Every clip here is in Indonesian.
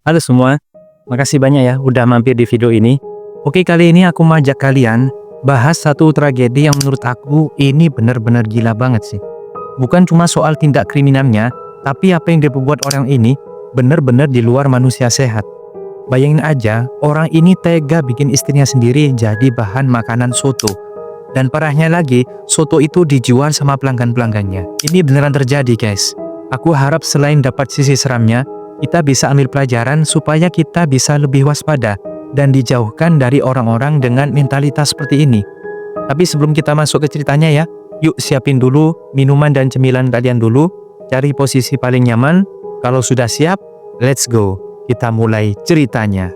Halo semua, makasih banyak ya udah mampir di video ini. Oke, kali ini aku mau ajak kalian bahas satu tragedi yang menurut aku ini benar-benar gila banget sih. Bukan cuma soal tindak kriminalnya, tapi apa yang diperbuat orang ini benar-benar di luar manusia sehat. Bayangin aja, orang ini tega bikin istrinya sendiri jadi bahan makanan soto. Dan parahnya lagi, soto itu dijual sama pelanggan-pelanggannya. Ini beneran terjadi guys. Aku harap selain dapat sisi seramnya, kita bisa ambil pelajaran supaya kita bisa lebih waspada dan dijauhkan dari orang-orang dengan mentalitas seperti ini. Tapi sebelum kita masuk ke ceritanya ya, yuk siapin dulu minuman dan cemilan kalian dulu, cari posisi paling nyaman. Kalau sudah siap, let's go. Kita mulai ceritanya.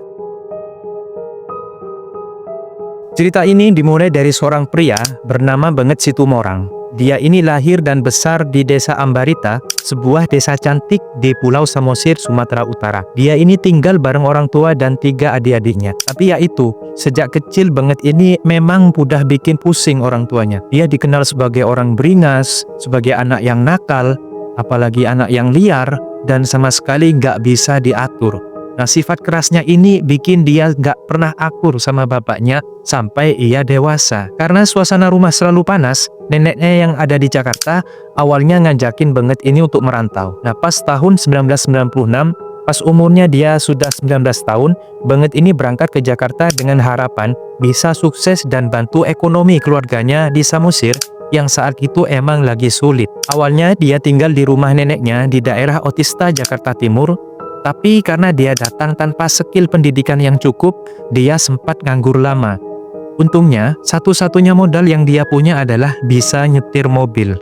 Cerita ini dimulai dari seorang pria bernama Benget Situmorang. Dia ini lahir dan besar di desa Ambarita, sebuah desa cantik di Pulau Samosir, Sumatera Utara. Dia ini tinggal bareng orang tua dan 3 adik-adiknya. Tapi yaitu, sejak kecil Benget ini memang mudah bikin pusing orang tuanya. Dia dikenal sebagai orang beringas, sebagai anak yang nakal, apalagi anak yang liar, dan sama sekali nggak bisa diatur. Nah, sifat kerasnya ini bikin dia nggak pernah akur sama bapaknya sampai ia dewasa. Karena suasana rumah selalu panas, neneknya yang ada di Jakarta awalnya ngajakin Benget ini untuk merantau. Nah, pas tahun 1996, pas umurnya dia sudah 19 tahun, Benget ini berangkat ke Jakarta dengan harapan bisa sukses dan bantu ekonomi keluarganya di Samosir yang saat itu emang lagi sulit. Awalnya dia tinggal di rumah neneknya di daerah Otista, Jakarta Timur. Tapi karena dia datang tanpa skill pendidikan yang cukup, dia sempat nganggur lama. Untungnya, satu-satunya modal yang dia punya adalah bisa nyetir mobil.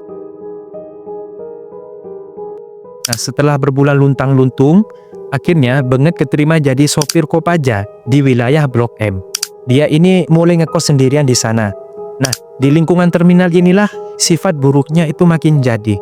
Nah, setelah berbulan luntang-luntung, akhirnya Benget keterima jadi sopir Kopaja di wilayah Blok M. Dia ini mulai ngekos sendirian di sana. Nah, di lingkungan terminal inilah sifat buruknya itu makin jadi.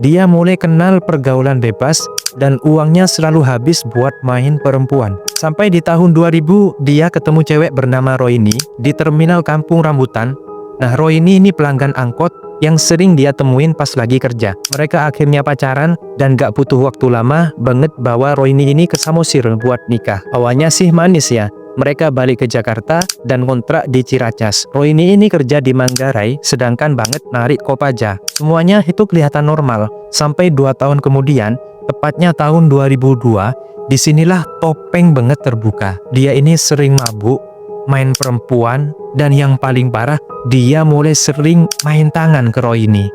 Dia mulai kenal pergaulan bebas dan uangnya selalu habis buat main perempuan. Sampai di tahun 2000 dia ketemu cewek bernama Roini di terminal Kampung Rambutan. Nah, Roini ini pelanggan angkot yang sering dia temuin pas lagi kerja. Mereka akhirnya pacaran dan gak butuh waktu lama Benget bawa Roini ini ke Samosir buat nikah. Awalnya sih manis ya. Mereka balik ke Jakarta dan kontrak di Ciracas. Roini ini kerja di Manggarai, sedangkan Benget narik Kopaja. Semuanya itu kelihatan normal. Sampai 2 tahun kemudian, tepatnya tahun 2002, disinilah topeng Benget terbuka. Dia ini sering mabuk, main perempuan, dan yang paling parah, dia mulai sering main tangan ke Roini.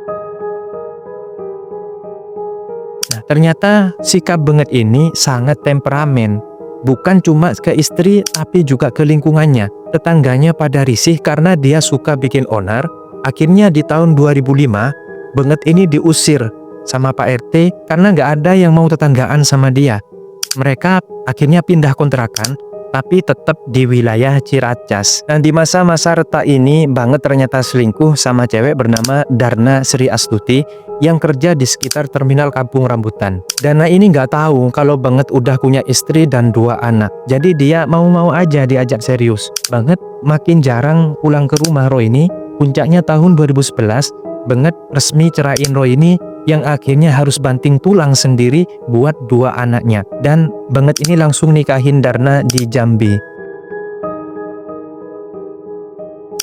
Nah, ternyata sikap Benget ini sangat temperamen. Bukan cuma ke istri, tapi juga ke lingkungannya. Tetangganya pada risih karena dia suka bikin onar. Akhirnya di tahun 2005, Benget ini diusir sama Pak RT karena nggak ada yang mau tetanggaan sama dia. Mereka akhirnya pindah kontrakan, tapi tetap di wilayah Ciracas. Dan di masa-masa retak ini, Benget ternyata selingkuh sama cewek bernama Darna Sri Astuti yang kerja di sekitar terminal Kampung Rambutan. Darna ini nggak tahu kalau Benget udah punya istri dan 2 anak. Jadi dia mau-mau aja diajak serius. Benget makin jarang pulang ke rumah Roini. Puncaknya tahun 2011, Benget resmi ceraiin Roini yang akhirnya harus banting tulang sendiri buat 2 anaknya. Dan Benget ini langsung nikahin Darna di Jambi.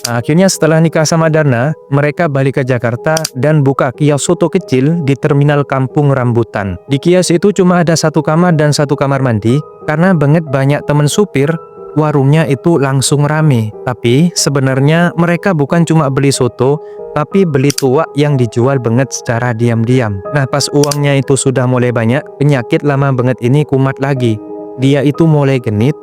Nah, akhirnya setelah nikah sama Darna, mereka balik ke Jakarta dan buka kios soto kecil di terminal Kampung Rambutan. Di kios itu cuma ada 1 kamar dan 1 kamar mandi. Karena Benget banyak temen supir, warungnya itu langsung rame. Tapi sebenarnya mereka bukan cuma beli soto, tapi beli tuak yang dijual Benget secara diam-diam. Nah, pas uangnya itu sudah mulai banyak, penyakit lama Benget ini kumat lagi. Dia itu mulai genit.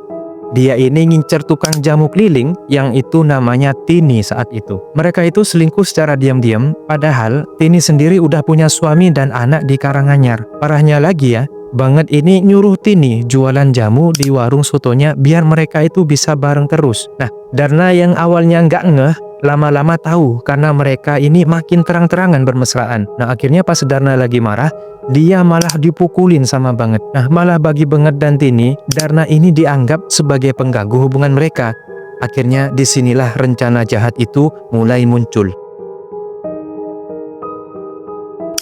Dia ini ngincer tukang jamu keliling yang itu namanya Tini saat itu. Mereka itu selingkuh secara diam-diam, padahal Tini sendiri udah punya suami dan anak di Karanganyar. Parahnya lagi ya, Benget ini nyuruh Tini jualan jamu di warung sotonya biar mereka itu bisa bareng terus. Nah, Darna yang awalnya nggak ngeh, lama-lama tahu karena mereka ini makin terang-terangan bermesraan. Nah, akhirnya pas Darna lagi marah, dia malah dipukulin sama Benget. Nah, malah bagi Benget dan Tini, Darna ini dianggap sebagai pengganggu hubungan mereka. Akhirnya disinilah rencana jahat itu mulai muncul.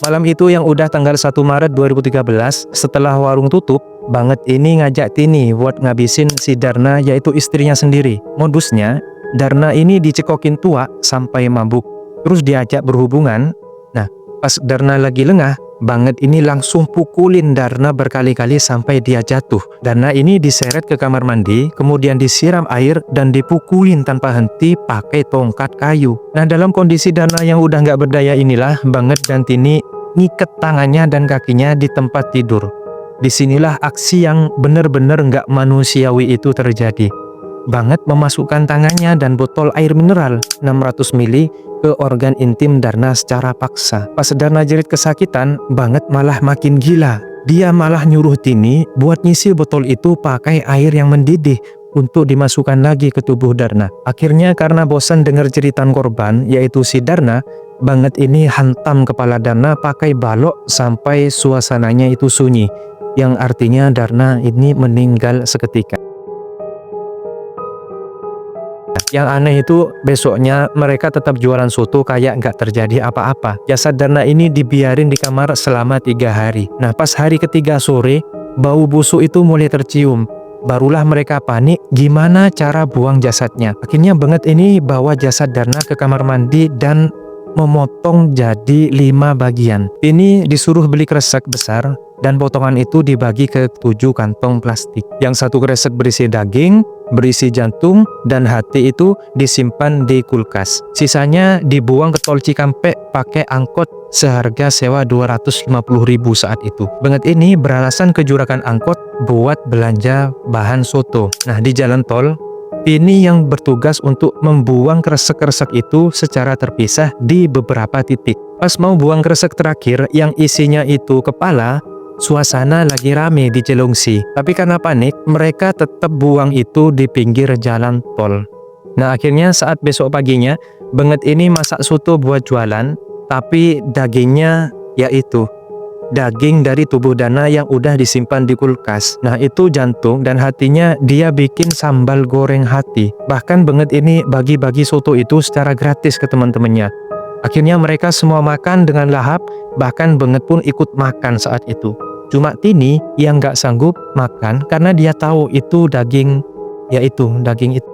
Malam itu yang udah tanggal 1 Maret 2013, setelah warung tutup, Banget ini ngajak Tini buat ngabisin si Darna, yaitu istrinya sendiri. Modusnya, Darna ini dicekokin tua sampai mabuk, terus diajak berhubungan. Nah, pas Darna lagi lengah, Banget ini langsung pukulin Darna berkali-kali sampai dia jatuh. Darna ini diseret ke kamar mandi, kemudian disiram air dan dipukulin tanpa henti pakai tongkat kayu. Nah, dalam kondisi Darna yang udah nggak berdaya inilah, Banget dan Tini ngiket tangannya dan kakinya di tempat tidur. Disinilah aksi yang benar-benar nggak manusiawi itu terjadi. Banget memasukkan tangannya dan botol air mineral 600 ml ke organ intim Darna secara paksa. Pas Darna jerit kesakitan, Banget malah makin gila. Dia malah nyuruh Tini buat ngisi botol itu pakai air yang mendidih untuk dimasukkan lagi ke tubuh Darna. Akhirnya karena bosan dengar jeritan korban, yaitu si Darna, Banget ini hantam kepala Darna pakai balok sampai suasananya itu sunyi, yang artinya Darna ini meninggal seketika. Yang aneh itu besoknya mereka tetap jualan soto kayak nggak terjadi apa-apa. Jasad Darna ini dibiarin di kamar selama 3 hari. Nah, pas hari ketiga sore, bau busuk itu mulai tercium. Barulah mereka panik gimana cara buang jasadnya. Akhirnya Banget ini bawa jasad Darna ke kamar mandi dan memotong jadi 5 bagian. Ini disuruh beli kresek besar dan potongan itu dibagi ke 7 kantong plastik. Yang satu kresek berisi daging, berisi jantung, dan hati itu disimpan di kulkas. Sisanya dibuang ke tol Cikampek pakai angkot seharga sewa 250.000 saat itu. Banget ini beralasan ke juragan angkot buat belanja bahan soto. Nah, di jalan tol, ini yang bertugas untuk membuang kresek-kresek itu secara terpisah di beberapa titik. Pas mau buang kresek terakhir yang isinya itu kepala, suasana lagi rame di Cilengsi. Tapi karena panik, mereka tetap buang itu di pinggir jalan tol. Nah, akhirnya saat besok paginya, Banget ini masak soto buat jualan, tapi dagingnya yaitu daging dari tubuh Darna yang udah disimpan di kulkas. Nah, itu jantung dan hatinya dia bikin sambal goreng hati. Bahkan Banget ini bagi-bagi soto itu secara gratis ke teman-temannya. Akhirnya mereka semua makan dengan lahap, bahkan Banget pun ikut makan saat itu. Cuma Tini yang nggak sanggup makan karena dia tahu itu daging, yaitu daging itu.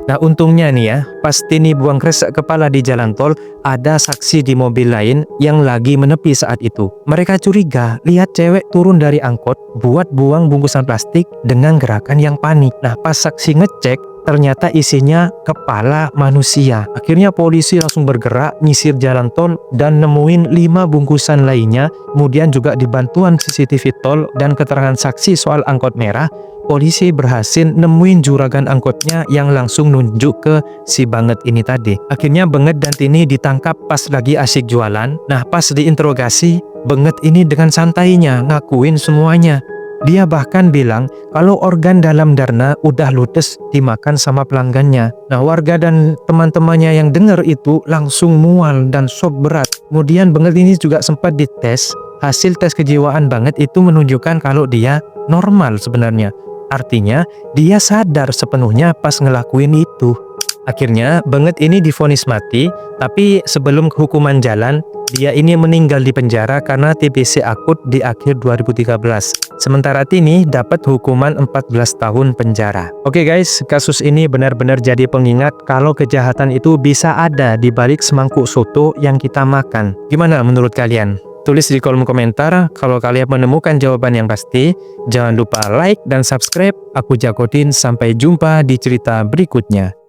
Nah, untungnya nih ya, pas Tini buang kresek kepala di jalan tol, ada saksi di mobil lain yang lagi menepi saat itu. Mereka curiga lihat cewek turun dari angkot buat buang bungkusan plastik dengan gerakan yang panik. Nah, pas saksi ngecek, ternyata isinya kepala manusia. Akhirnya polisi langsung bergerak nyisir jalan tol dan nemuin 5 bungkusan lainnya. Kemudian juga dibantuan CCTV tol dan keterangan saksi soal angkot merah, polisi berhasil nemuin juragan angkotnya yang langsung nunjuk ke si Banget ini tadi. Akhirnya Banget dan Tini ditangkap pas lagi asyik jualan. Nah, pas diinterogasi, Banget ini dengan santainya ngakuin semuanya. Dia bahkan bilang kalau organ dalam Darna udah ludes dimakan sama pelanggannya. Nah, warga dan teman-temannya yang dengar itu langsung mual dan shock berat. Kemudian Banget ini juga sempat dites. Hasil tes kejiwaan Banget itu menunjukkan kalau dia normal sebenarnya. Artinya dia sadar sepenuhnya pas ngelakuin itu. Akhirnya Banget ini divonis mati, tapi sebelum hukuman jalan, dia ini meninggal di penjara karena TBC akut di akhir 2013. Sementara Tini dapat hukuman 14 tahun penjara. Oke guys, kasus ini benar-benar jadi pengingat kalau kejahatan itu bisa ada di balik semangkuk soto yang kita makan. Gimana menurut kalian? Tulis di kolom komentar kalau kalian menemukan jawaban yang pasti. Jangan lupa like dan subscribe. Aku Jagodin, sampai jumpa di cerita berikutnya.